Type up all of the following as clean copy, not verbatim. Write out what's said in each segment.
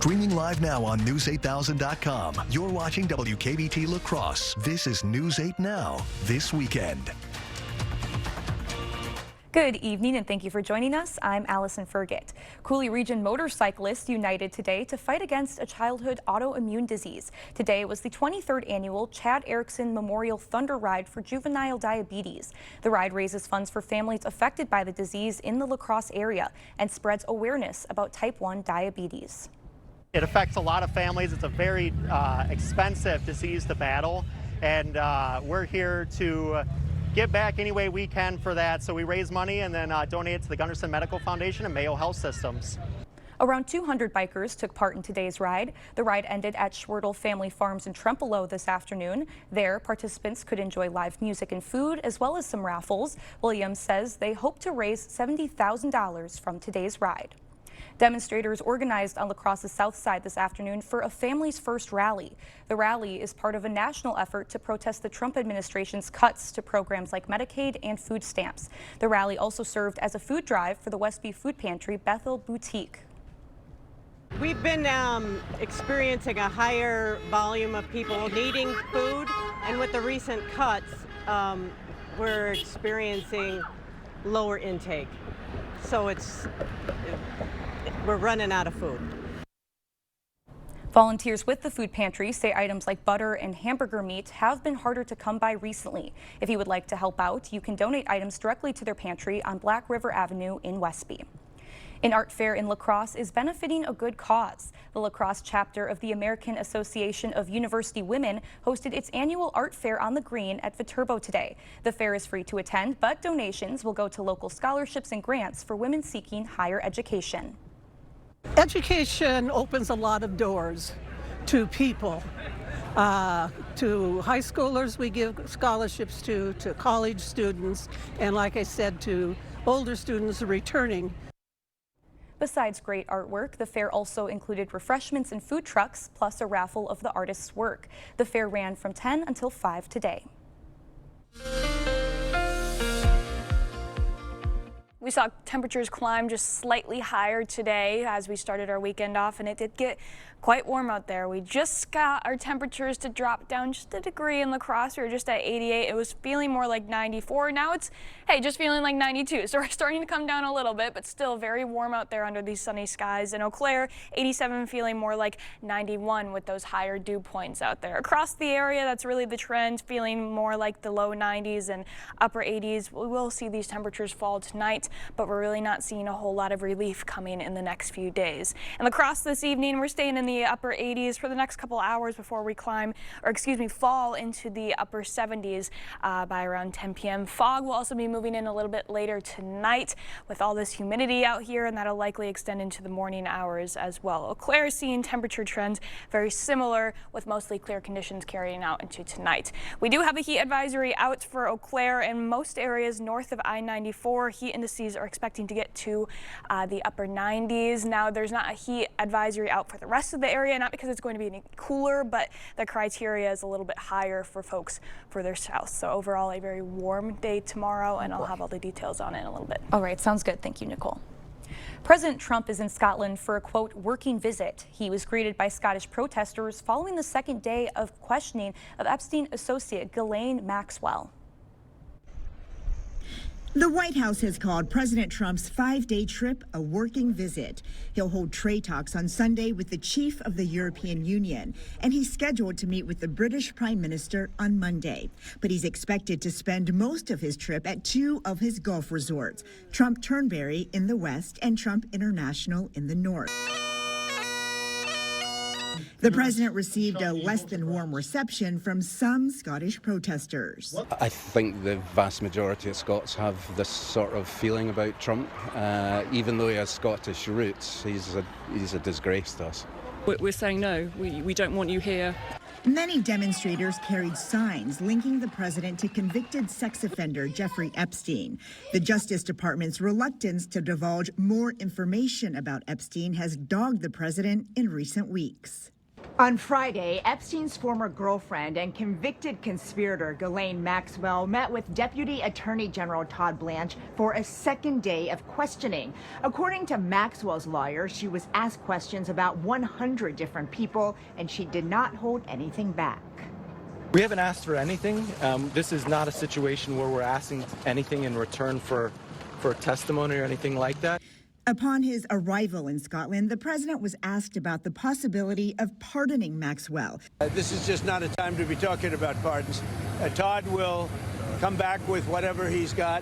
Streaming live now on News8000.com. You're watching WKBT La Crosse. This is News 8 Now, this weekend. Good evening and thank you for joining us. I'm Allison Fergit. Coulee Region motorcyclists united today to fight against a childhood autoimmune disease. Today was the 23rd annual Chad Erickson Memorial Thunder Ride for Juvenile Diabetes. The ride raises funds for families affected by the disease in the La Crosse area and spreads awareness about type 1 diabetes. It affects a lot of families. It's a very expensive disease to battle, and we're here to give back any way we can for that. So we raise money and then donate it to the Gunderson Medical Foundation and Mayo Health Systems. Around 200 bikers took part in today's ride. The ride ended at Schwertel Family Farms in Trempealeau this afternoon. There, participants could enjoy live music and food, as well as some raffles. Williams says they hope to raise $70,000 from today's ride. Demonstrators organized on La Crosse's south side this afternoon for a Families First rally. The rally is part of a national effort to protest the Trump administration's cuts to programs like Medicaid and food stamps. The rally also served as a food drive for the Westby Food Pantry Bethel Boutique. We've been experiencing a higher volume of people needing food, and with the recent cuts, we're experiencing lower intake. So we're running out of food. Volunteers with the food pantry say items like butter and hamburger meat have been harder to come by recently. If you would like to help out, you can donate items directly to their pantry on Black River Avenue in Westby. An art fair in La Crosse is benefiting a good cause. The La Crosse chapter of the American Association of University Women hosted its annual art fair on the green at Viterbo today. The fair is free to attend, but donations will go to local scholarships and grants for women seeking higher education. Education opens a lot of doors to people. To high schoolers we give scholarships to college students, and like I said, to older students returning. Besides great artwork, the fair also included refreshments and food trucks, plus a raffle of the artist's work. The fair ran from 10 until 5 today. We saw temperatures climb just slightly higher today as we started our weekend off, and it did get quite warm out there. We just got our temperatures to drop down just a degree in La Crosse. We were just at 88. It was feeling more like 94. Now it's, hey, just feeling like 92. So we're starting to come down a little bit, but still very warm out there under these sunny skies. In Eau Claire, 87, feeling more like 91 with those higher dew points out there. Across the area, that's really the trend, feeling more like the low 90s and upper 80s. We will see these temperatures fall tonight, but we're really not seeing a whole lot of relief coming in the next few days. In La Crosse this evening, we're staying in the upper 80s for the next couple hours before we fall into the upper 70s by around 10 p.m. Fog will also be moving in a little bit later tonight with all this humidity out here, and that'll likely extend into the morning hours as well. Eau Claire is seeing temperature trends very similar with mostly clear conditions carrying out into tonight. We do have a heat advisory out for Eau Claire and most areas north of I-94. Heat indices are expecting to get to the upper 90s. Now, there's not a heat advisory out for the rest of the area, not because it's going to be any cooler, but the criteria is a little bit higher for folks further south. So overall, a very warm day tomorrow, and I'll have all the details on it in a little bit. All right, sounds good. Thank you, Nicole. President Trump is in Scotland for a, quote, working visit. He was greeted by Scottish protesters following the second day of questioning of Epstein associate Ghislaine Maxwell. The White House has called President Trump's 5-day trip a working visit. He'll hold trade talks on Sunday with the chief of the European Union, and he's scheduled to meet with the British Prime Minister on Monday. But he's expected to spend most of his trip at 2 of his golf resorts, Trump Turnberry in the west and Trump International in the north. The president received a less than warm reception from some Scottish protesters. I think the vast majority of Scots have this sort of feeling about Trump. Even though he has Scottish roots, he's a disgrace to us. We're saying no, we don't want you here. Many demonstrators carried signs linking the president to convicted sex offender Jeffrey Epstein. The Justice Department's reluctance to divulge more information about Epstein has dogged the president in recent weeks. On Friday, Epstein's former girlfriend and convicted conspirator Ghislaine Maxwell met with Deputy Attorney General Todd Blanche for a second day of questioning. According to Maxwell's lawyer, she was asked questions about 100 different people, and she did not hold anything back. We haven't asked for anything. This is not a situation where we're asking anything in return for testimony or anything like that. Upon his arrival in Scotland, the president was asked about the possibility of pardoning Maxwell. This is just not a time to be talking about pardons. Todd will come back with whatever he's got.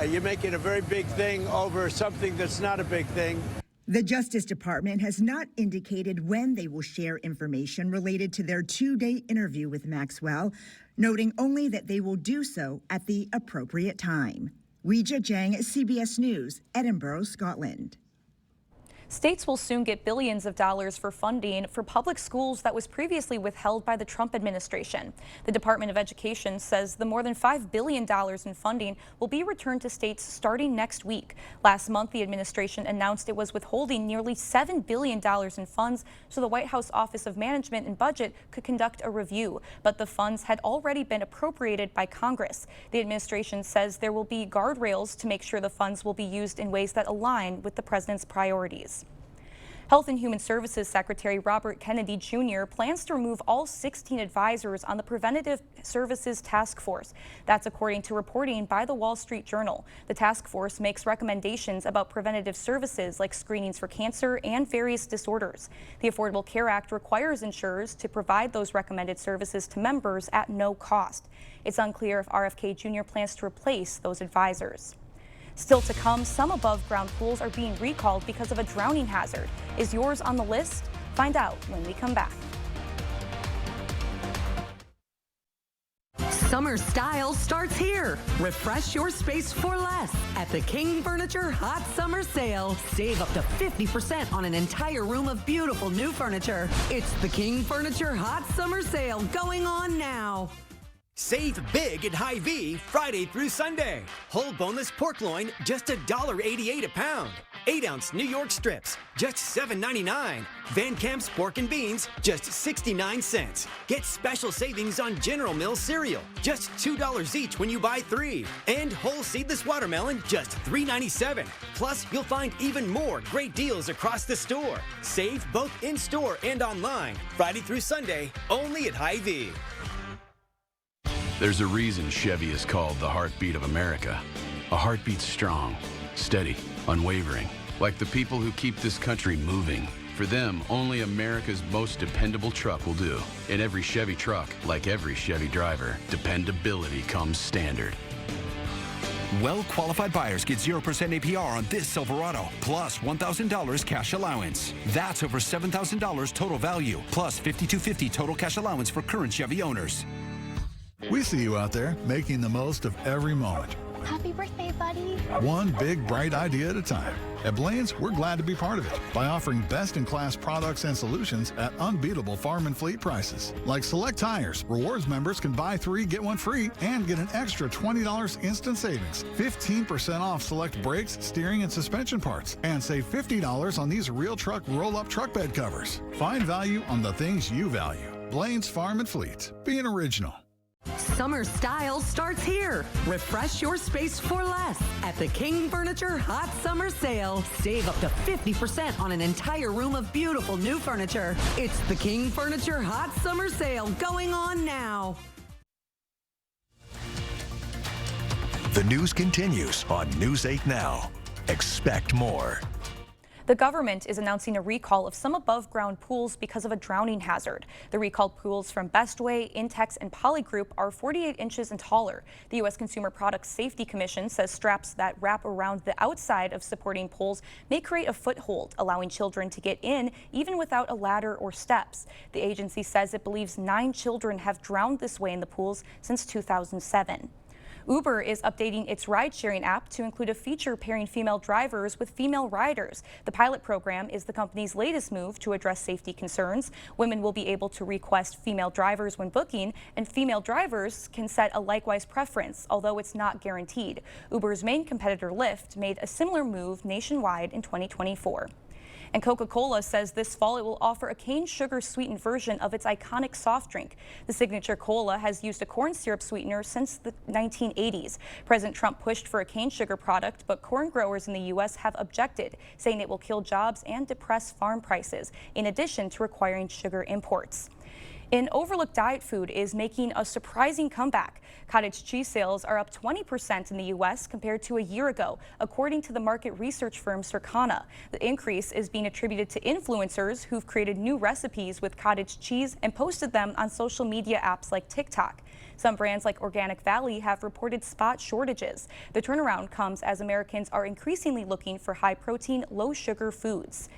You're making a very big thing over something that's not a big thing. The Justice Department has not indicated when they will share information related to their two-day interview with Maxwell, noting only that they will do so at the appropriate time. Weijia Jiang, CBS News, Edinburgh, Scotland. States will soon get billions of dollars for funding for public schools that was previously withheld by the Trump administration. The Department of Education says the more than $5 billion in funding will be returned to states starting next week. Last month, the administration announced it was withholding nearly $7 billion in funds so the White House Office of Management and Budget could conduct a review. But the funds had already been appropriated by Congress. The administration says there will be guardrails to make sure the funds will be used in ways that align with the president's priorities. Health and Human Services Secretary Robert Kennedy Jr. plans to remove all 16 advisors on the Preventative Services Task Force. That's according to reporting by the Wall Street Journal. The task force makes recommendations about preventative services like screenings for cancer and various disorders. The Affordable Care Act requires insurers to provide those recommended services to members at no cost. It's unclear if RFK Jr. plans to replace those advisors. Still to come, some above-ground pools are being recalled because of a drowning hazard. Is yours on the list? Find out when we come back. Summer style starts here. Refresh your space for less at the King Furniture Hot Summer Sale. Save up to 50% on an entire room of beautiful new furniture. It's the King Furniture Hot Summer Sale going on now. Save big at Hy-Vee Friday through Sunday. Whole boneless pork loin, just $1.88 a pound. 8-ounce New York strips, just $7.99. Van Camp's pork and beans, just 69 cents. Get special savings on General Mills cereal, just $2 each when you buy 3. And whole seedless watermelon, just $3.97. Plus, you'll find even more great deals across the store. Save both in-store and online. Friday through Sunday, only at Hy-Vee. There's a reason Chevy is called the heartbeat of America. A heartbeat strong, steady, unwavering, like the people who keep this country moving. For them, only America's most dependable truck will do. In every Chevy truck, like every Chevy driver, dependability comes standard. Well-qualified buyers get 0% APR on this Silverado, plus $1,000 cash allowance. That's over $7,000 total value, plus $5,250 total cash allowance for current Chevy owners. We see you out there making the most of every moment. Happy birthday, buddy. One big, bright idea at a time. At Blaine's, we're glad to be part of it by offering best-in-class products and solutions at unbeatable farm and fleet prices. Like select tires, rewards members can buy 3, get 1 free, and get an extra $20 instant savings. 15% off select brakes, steering, and suspension parts. And save $50 on these real truck roll-up truck bed covers. Find value on the things you value. Blaine's Farm and Fleet. Being original. Summer style starts here. Refresh your space for less at the King Furniture Hot Summer Sale. Save up to 50% on an entire room of beautiful new furniture. It's the King Furniture Hot Summer Sale going on now. The news continues on News 8 Now. Expect more. The government is announcing a recall of some above-ground pools because of a drowning hazard. The recalled pools from Bestway, Intex, and Polygroup are 48 inches and taller. The U.S. Consumer Product Safety Commission says straps that wrap around the outside of supporting poles may create a foothold, allowing children to get in even without a ladder or steps. The agency says it believes 9 children have drowned this way in the pools since 2007. Uber is updating its ride-sharing app to include a feature pairing female drivers with female riders. The pilot program is the company's latest move to address safety concerns. Women will be able to request female drivers when booking, and female drivers can set a likewise preference, although it's not guaranteed. Uber's main competitor, Lyft, made a similar move nationwide in 2024. And Coca-Cola says this fall it will offer a cane sugar sweetened version of its iconic soft drink. The signature cola has used a corn syrup sweetener since the 1980s. President Trump pushed for a cane sugar product, but corn growers in the U.S. have objected, saying it will kill jobs and depress farm prices, in addition to requiring sugar imports. An overlooked diet food is making a surprising comeback. Cottage cheese sales are up 20% in the U.S. compared to a year ago, according to the market research firm Circana. The increase is being attributed to influencers who've created new recipes with cottage cheese and posted them on social media apps like TikTok. Some brands like Organic Valley have reported spot shortages. The turnaround comes as Americans are increasingly looking for high-protein, low-sugar foods.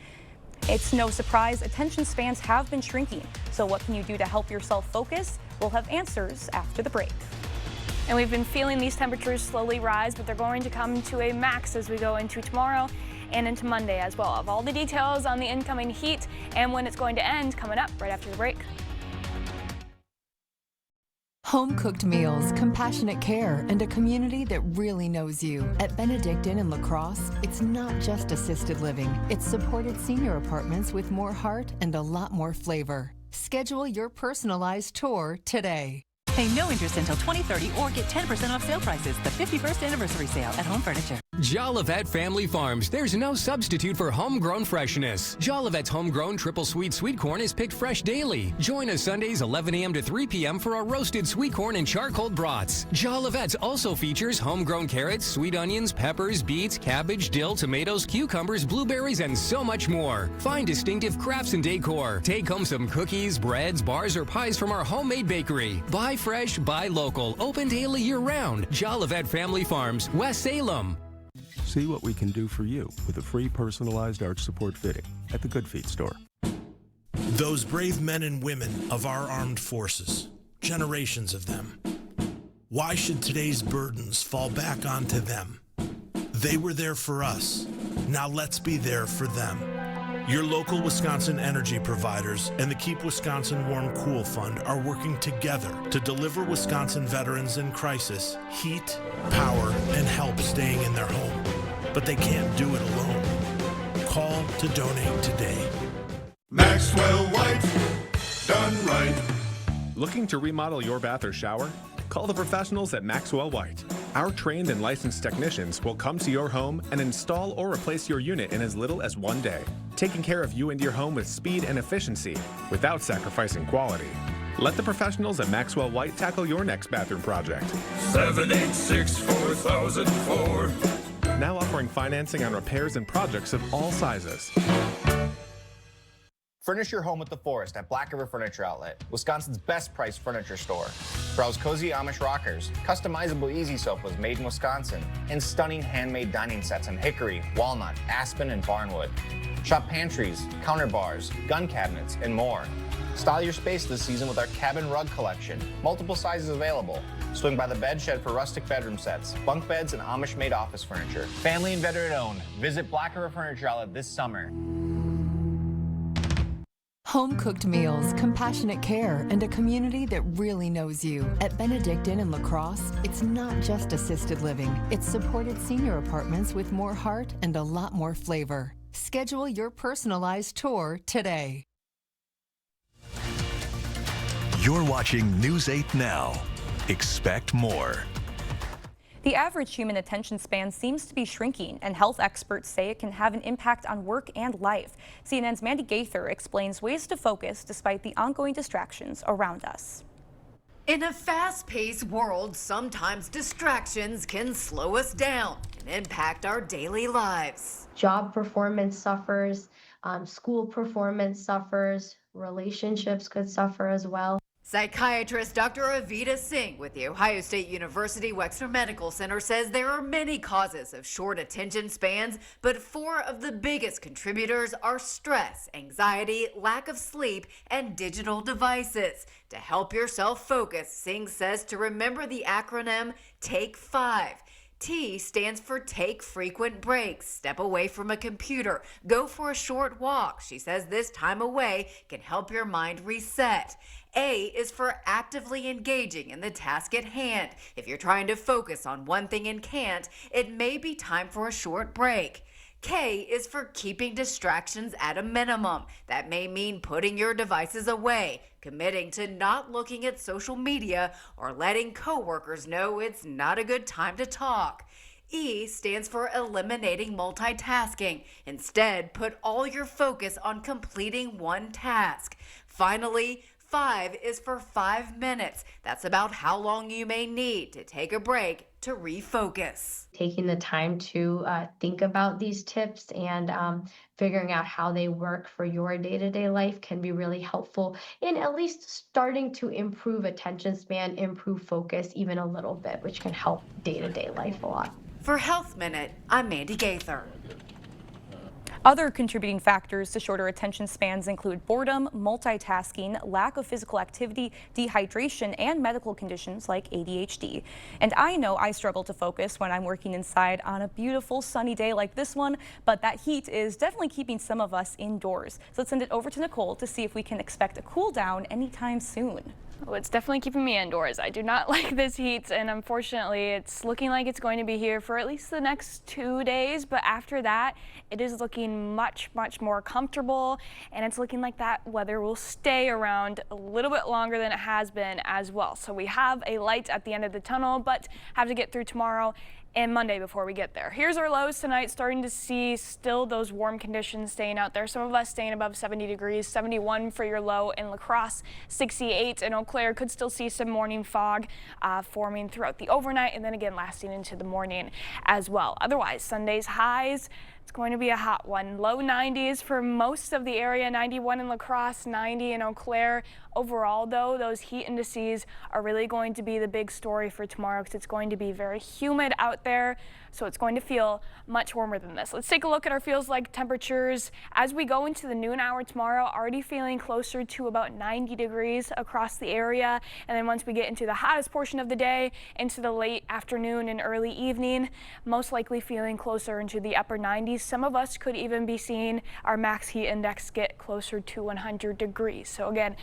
It's no surprise attention spans have been shrinking. So what can you do to help yourself focus? We'll have answers after the break. And we've been feeling these temperatures slowly rise, but they're going to come to a max as we go into tomorrow and into Monday as well. Of all the details on the incoming heat and when it's going to end coming up right after the break. Home-cooked meals, compassionate care, and a community that really knows you. At Benedictine in La Crosse, it's not just assisted living. It's supported senior apartments with more heart and a lot more flavor. Schedule your personalized tour today. Pay no interest until 2030 or get 10% off sale prices. The 51st anniversary sale at Home Furniture. Jolivet Family Farms. There's no substitute for homegrown freshness. Jolivet's homegrown triple sweet corn is picked fresh daily. Join us Sundays 11 a.m. to 3 p.m. for our roasted sweet corn and charcoal brats. Jolivet's also features homegrown carrots, sweet onions, peppers, beets, cabbage, dill, tomatoes, cucumbers, blueberries, and so much more. Find distinctive crafts and decor. Take home some cookies, breads, bars, or pies from our homemade bakery. Buy fresh, buy local. Open daily year-round. Jolivet Family Farms, West Salem. See what we can do for you with a free personalized arch support fitting at the Good Feet store. Those brave men and women of our armed forces, generations of them. Why should today's burdens fall back onto them? They were there for us. Now let's be there for them. Your local Wisconsin energy providers and the Keep Wisconsin Warm Cool Fund are working together to deliver Wisconsin veterans in crisis heat, power, and help staying in their home. But they can't do it alone. Call to donate today. Maxwell White, done right. Looking to remodel your bath or shower? Call the professionals at Maxwell White. Our trained and licensed technicians will come to your home and install or replace your unit in as little as 1 day, taking care of you and your home with speed and efficiency without sacrificing quality. Let the professionals at Maxwell White tackle your next bathroom project. 786-4004. Now offering financing on repairs and projects of all sizes. Furnish your home with the Forest at Black River Furniture Outlet, Wisconsin's best priced furniture store. Browse cozy Amish rockers, customizable easy sofas made in Wisconsin, and stunning handmade dining sets in hickory, walnut, aspen, and barnwood. Shop pantries, counter bars, gun cabinets, and more. Style your space this season with our cabin rug collection, multiple sizes available. Swing by the bed shed for rustic bedroom sets, bunk beds, and Amish-made office furniture. Family and veteran-owned. Visit Black River Furniture Outlet this summer. Home-cooked meals, compassionate care, and a community that really knows you. At Benedictine in La Crosse, it's not just assisted living. It's supported senior apartments with more heart and a lot more flavor. Schedule your personalized tour today. You're watching News 8 Now. Expect more. The average human attention span seems to be shrinking, and health experts say it can have an impact on work and life. CNN's Mandy Gaither explains ways to focus despite the ongoing distractions around us. In a fast-paced world, sometimes distractions can slow us down and impact our daily lives. Job performance suffers, school performance suffers, relationships could suffer as well. Psychiatrist Dr. Avita Singh with the Ohio State University Wexner Medical Center says there are many causes of short attention spans, but 4 of the biggest contributors are stress, anxiety, lack of sleep, and digital devices. To help yourself focus, Singh says to remember the acronym TAKE 5. T stands for take frequent breaks, step away from a computer, go for a short walk. She says this time away can help your mind reset. A is for actively engaging in the task at hand. If you're trying to focus on one thing and can't, it may be time for a short break. K is for keeping distractions at a minimum. That may mean putting your devices away, committing to not looking at social media, or letting coworkers know it's not a good time to talk. E stands for eliminating multitasking. Instead, put all your focus on completing one task. Finally, 5 is for 5 minutes. That's about how long you may need to take a break to refocus. Taking the time to think about these tips and figuring out how they work for your day-to-day life can be really helpful in at least starting to improve attention span, improve focus even a little bit, which can help day-to-day life a lot. For Health Minute, I'm Mandy Gaither. Other contributing factors to shorter attention spans include boredom, multitasking, lack of physical activity, dehydration, and medical conditions like ADHD. And I know I struggle to focus when I'm working inside on a beautiful sunny day like this one, but that heat is definitely keeping some of us indoors. So let's send it over to Nicole to see if we can expect a cool down anytime soon. Oh, it's definitely keeping me indoors. I do not like this heat, and unfortunately it's looking like it's going to be here for at least the next 2 days, but after that it is looking much more comfortable, and it's looking like that weather will stay around a little bit longer than it has been as well. So we have a light at the end of the tunnel, but have to get through tomorrow and Monday before we get there. Here's our lows tonight, starting to see still those warm conditions staying out there. Some of us staying above 70 degrees, 71 for your low in La Crosse, 68 in Eau Claire. Could still see some morning fog forming throughout the overnight and then again lasting into the morning as well. Otherwise, Sunday's highs, it's going to be a hot one. Low 90s for most of the area, 91 in La Crosse, 90 in Eau Claire. Overall, though, those heat indices are really going to be the big story for tomorrow because it's going to be very humid out there, so it's going to feel much warmer than this. Let's take a look at our feels like temperatures. As we go into the noon hour tomorrow, already feeling closer to about 90 degrees across the area. And then once we get into the hottest portion of the day, into the late afternoon and early evening, most likely feeling closer into the upper 90s. Some of us could even be seeing our max heat index get closer to 100 degrees. So again,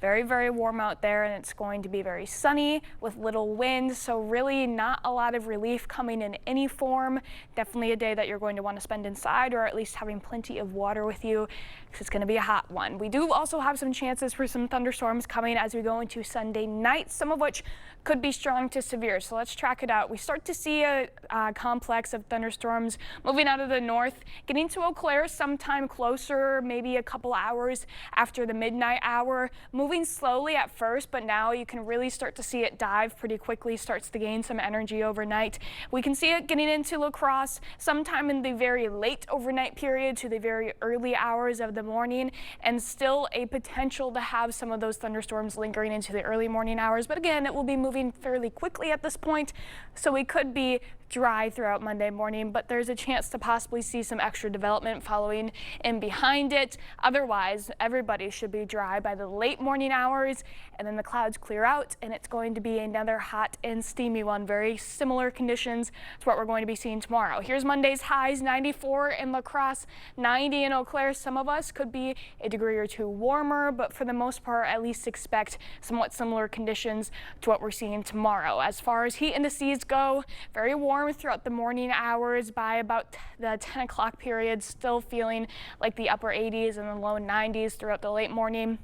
very warm out there, and it's going to be very sunny with little wind, so really not a lot of relief coming in any form. Definitely a day that you're going to want to spend inside, or at least having plenty of water with you, because it's going to be a hot one. We do also have some chances for some thunderstorms coming as we go into Sunday night, some of which could be strong to severe, so let's track it out. We start to see a complex of thunderstorms moving out of the north, getting to Eau Claire sometime closer, maybe a couple hours after the midnight hour, moving slowly at first, but now you can really start to see it dive pretty quickly, starts to gain some energy overnight. We can see it getting into La Crosse sometime in the very late overnight period to the very early hours of the morning, and still a potential to have some of those thunderstorms lingering into the early morning hours. But again, it will be moving fairly quickly at this point, so we could be dry throughout Monday morning, but there's a chance to possibly see some extra development following in behind it. Otherwise, everybody should be dry by the late morning hours, and then the clouds clear out, and it's going to be another hot and steamy one. Very similar conditions to what we're going to be seeing tomorrow. Here's Monday's highs: 94 in La Crosse, 90 in Eau Claire. Some of us could be a degree or two warmer, but for the most part, at least expect somewhat similar conditions to what we're seeing tomorrow. As far as heat indices go, very warm throughout the morning hours. By about the 10 o'clock period, still feeling like the upper 80s and the low 90s throughout the late morning.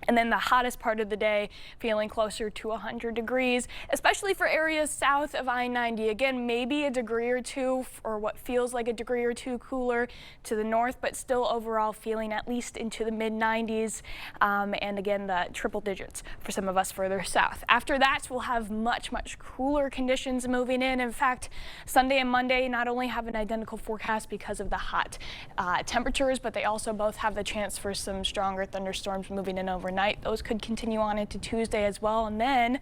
And then the hottest part of the day feeling closer to 100 degrees, especially for areas south of I-90. Again, maybe a degree or two, or what feels like a degree or two cooler to the north, but still overall feeling at least into the mid-90s, and again the triple digits for some of us further south. After that, we'll have much cooler conditions moving in. In fact, Sunday and Monday not only have an identical forecast because of the hot temperatures, but they also both have the chance for some stronger thunderstorms moving in overnight. Those could continue on into Tuesday as well, and then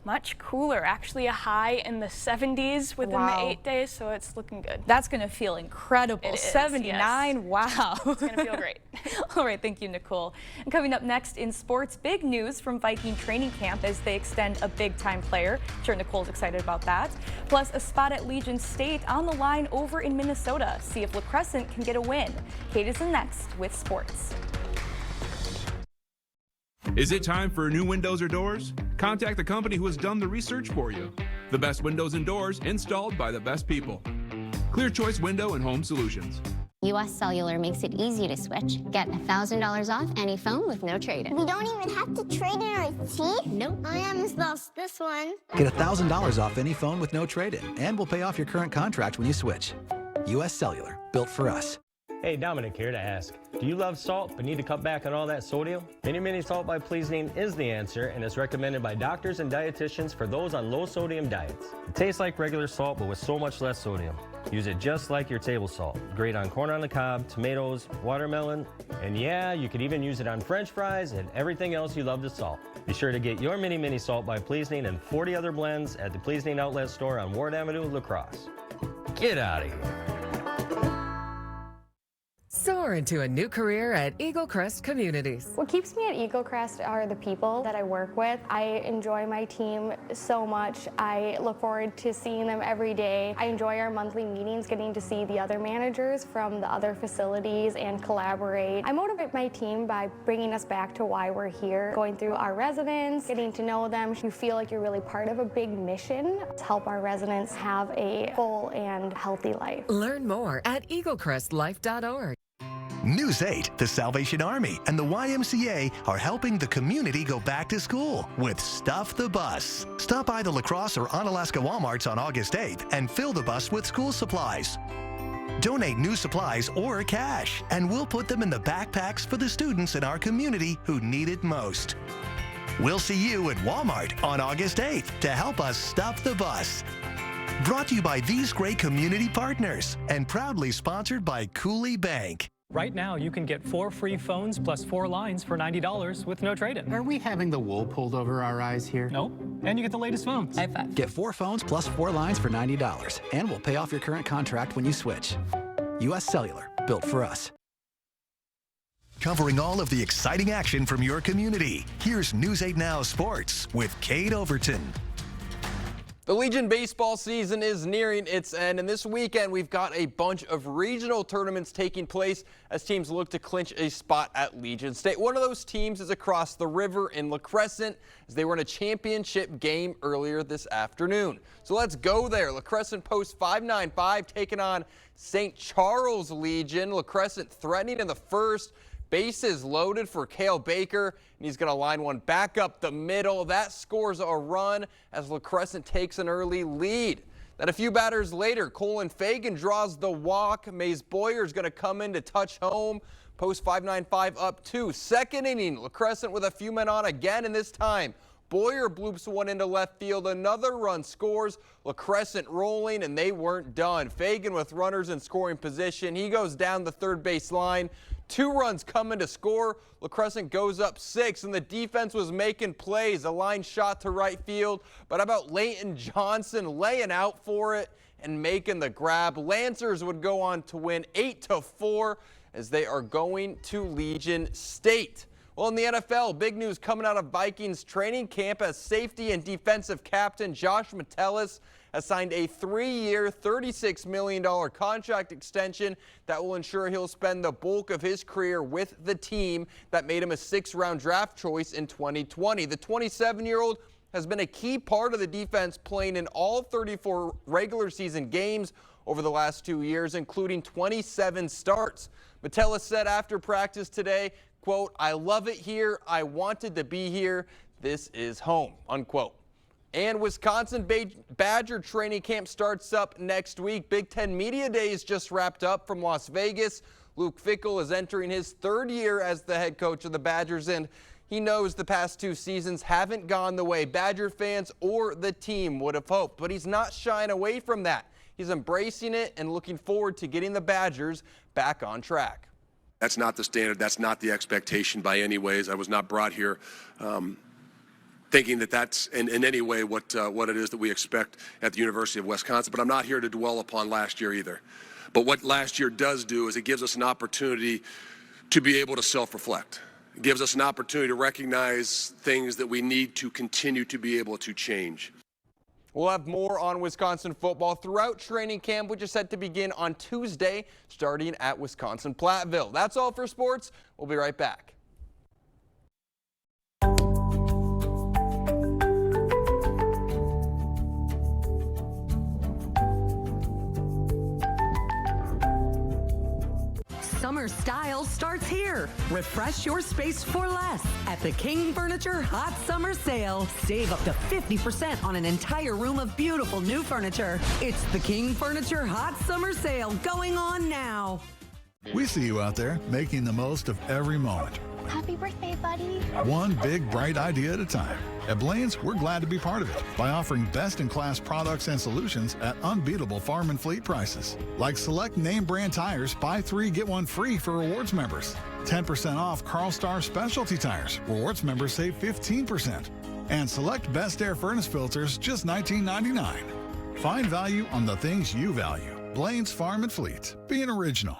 much cooler, actually a high in the 70s within the 8 days, so it's looking good. That's going to feel incredible. It is, 79, yes. Wow. It's going to feel great. All right, thank you, Nicole. And coming up next in sports, big news from Viking training camp as they extend a big-time player. I'm sure Nicole's excited about that. Plus, a spot at Legion State on the line over in Minnesota. See if La Crescent can get a win. Kate is in next with sports. Is it time for new windows or doors? Contact the company who has done the research for you. The best windows and doors installed by the best people. Clear Choice Window and Home Solutions. US Cellular makes it easy to switch. Get $1,000 off any phone with no trade-in. We don't even have to trade in our teeth? Nope. I almost lost this one. Get $1,000 off any phone with no trade-in, and we'll pay off your current contract when you switch. US Cellular, built for us. Hey, Dominic here to ask, do you love salt but need to cut back on all that sodium? Mini Mini Salt by Pleasing is the answer, and it's recommended by doctors and dietitians for those on low sodium diets. It tastes like regular salt but with so much less sodium. Use it just like your table salt. Great on corn on the cob, tomatoes, watermelon, and yeah, you could even use it on French fries and everything else you love to salt. Be sure to get your Mini Mini Salt by Pleasing and 40 other blends at the Pleasing Outlet Store on Ward Avenue, La Crosse. Get out of here. Soar into a new career at Eagle Crest Communities. What keeps me at Eagle Crest are the people that I work with. I enjoy my team so much. I look forward to seeing them every day. I enjoy our monthly meetings, getting to see the other managers from the other facilities and collaborate. I motivate my team by bringing us back to why we're here, going through our residents, getting to know them. You feel like you're really part of a big mission to help our residents have a full and healthy life. Learn more at eaglecrestlife.org. News 8, the Salvation Army and the YMCA are helping the community go back to school with Stuff the Bus. Stop by the La Crosse or Onalaska Walmarts on August 8th and fill the bus with school supplies. Donate new supplies or cash, and we'll put them in the backpacks for the students in our community who need it most. We'll see you at Walmart on August 8th to help us stuff the bus. Brought to you by these great community partners and proudly sponsored by Cooley Bank. Right now, you can get 4 free phones plus 4 lines for $90 with no trade-in. Are we having the wool pulled over our eyes here? Nope. And you get the latest phones. High five. Get 4 phones plus 4 lines for $90, and we'll pay off your current contract when you switch. US Cellular, built for us. Covering all of the exciting action from your community, here's News 8 Now Sports with Kate Overton. The Legion baseball season is nearing its end, and this weekend we've got a bunch of regional tournaments taking place as teams look to clinch a spot at Legion State. One of those teams is across the river in La Crescent, as they were in a championship game earlier this afternoon. So let's go there. La Crescent Post 595 taking on St. Charles Legion. La Crescent threatening in the first. Bases loaded for Cale Baker, and he's going to line one back up the middle. That scores a run as La Crescent takes an early lead. Then a few batters later, Colin Fagan draws the walk. Maze Boyer is going to come in to touch home. Post 595 up 2. Second inning, La Crescent with a few men on again, and this time Boyer bloops one into left field. Another run scores. La Crescent rolling, and they weren't done. Fagan with runners in scoring position. He goes down the third base line. 2 runs coming to score. La Crescent goes up 6, and the defense was making plays. A line shot to right field, but how about Leighton Johnson laying out for it and making the grab? Lancers would go on to win 8-4 as they are going to Legion State. Well, in the NFL, big news coming out of Vikings training camp as safety and defensive captain Josh Metellus has signed a 3-year, $36 million contract extension that will ensure he'll spend the bulk of his career with the team that made him a 6th-round draft choice in 2020. The 27-year-old has been a key part of the defense, playing in all 34 regular season games over the last 2 years, including 27 starts. Metellus said after practice today, quote, "I love it here. I wanted to be here. This is home," unquote. And Wisconsin Badger training camp starts up next week. Big Ten Media Days just wrapped up from Las Vegas. Luke Fickell is entering his 3rd year as the head coach of the Badgers, and he knows the past 2 seasons haven't gone the way Badger fans or the team would have hoped. But he's not shying away from that. He's embracing it and looking forward to getting the Badgers back on track. That's not the standard. That's not the expectation by any ways. I was not brought here thinking that that's in any way what it is that we expect at the University of Wisconsin. But I'm not here to dwell upon last year either. But what last year does do is it gives us an opportunity to be able to self-reflect. It gives us an opportunity to recognize things that we need to continue to be able to change. We'll have more on Wisconsin football throughout training camp, which is set to begin on Tuesday, starting at Wisconsin-Platteville. That's all for sports. We'll be right back. Summer style starts here. Refresh your space for less at the King Furniture Hot Summer Sale. Save up to 50% on an entire room of beautiful new furniture. It's the King Furniture Hot Summer Sale going on now. We see you out there making the most of every moment. Happy birthday, buddy. One big, bright idea at a time. At Blaine's, we're glad to be part of it by offering best-in-class products and solutions at unbeatable farm and fleet prices. Like select name brand tires, buy 3, get 1 free for rewards members. 10% off Carl Star specialty tires. Rewards members save 15%. And select Best Air furnace filters, just $19.99. Find value on the things you value. Blaine's Farm and Fleet. Being original.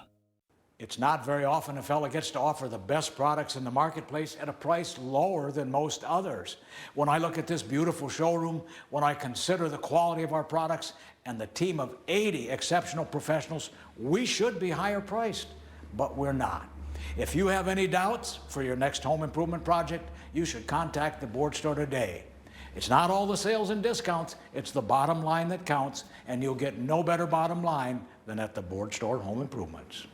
It's not very often a fella gets to offer the best products in the marketplace at a price lower than most others. When I look at this beautiful showroom, when I consider the quality of our products and the team of 80 exceptional professionals, we should be higher priced, but we're not. If you have any doubts for your next home improvement project, you should contact the Board Store today. It's not all the sales and discounts, it's the bottom line that counts, and you'll get no better bottom line than at the Board Store Home Improvements.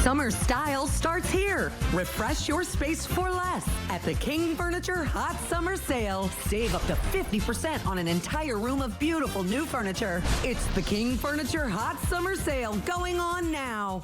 Summer style starts here. Refresh your space for less at the King Furniture Hot Summer Sale. Save up to 50% on an entire room of beautiful new furniture. It's the King Furniture Hot Summer Sale going on now.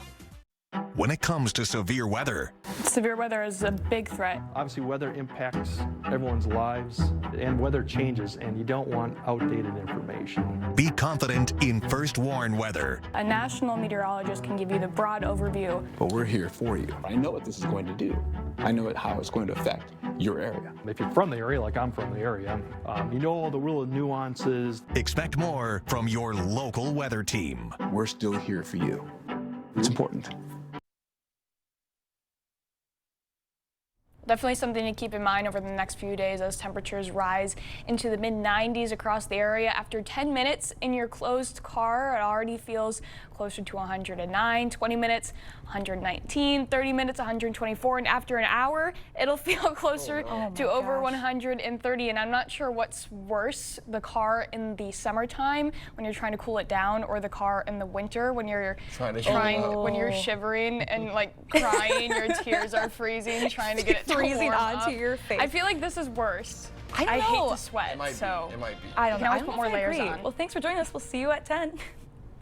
When it comes to severe weather, Severe weather is a big threat. Obviously, weather impacts everyone's lives, and weather changes, and you don't want outdated information. be confident in First Warn Weather. A national meteorologist can give you the broad overview. But we're here for you. I know what this is going to do. I know how it's going to affect your area. If you're from the area, like I'm from the area, you know all the real nuances. Expect more from your local weather team. We're still here for you. It's important. Definitely something to keep in mind over the next few days as temperatures rise into the mid-90s across the area. After 10 minutes in your closed car, it already feels closer to 109, 20 minutes, 119, 30 minutes, 124, and after an hour, it'll feel closer to over 130. And I'm not sure what's worse, the car in the summertime when you're trying to cool it down, or the car in the winter when you're when you're shivering and like crying, your tears are freezing, trying to get it freezing warm onto up. your face. I feel like this is worse. I don't know. hate to sweat, It might so be. It might be. I don't know. You can always I put don't more know if I layers agree. on. Well, thanks for joining us. We'll see you at 10.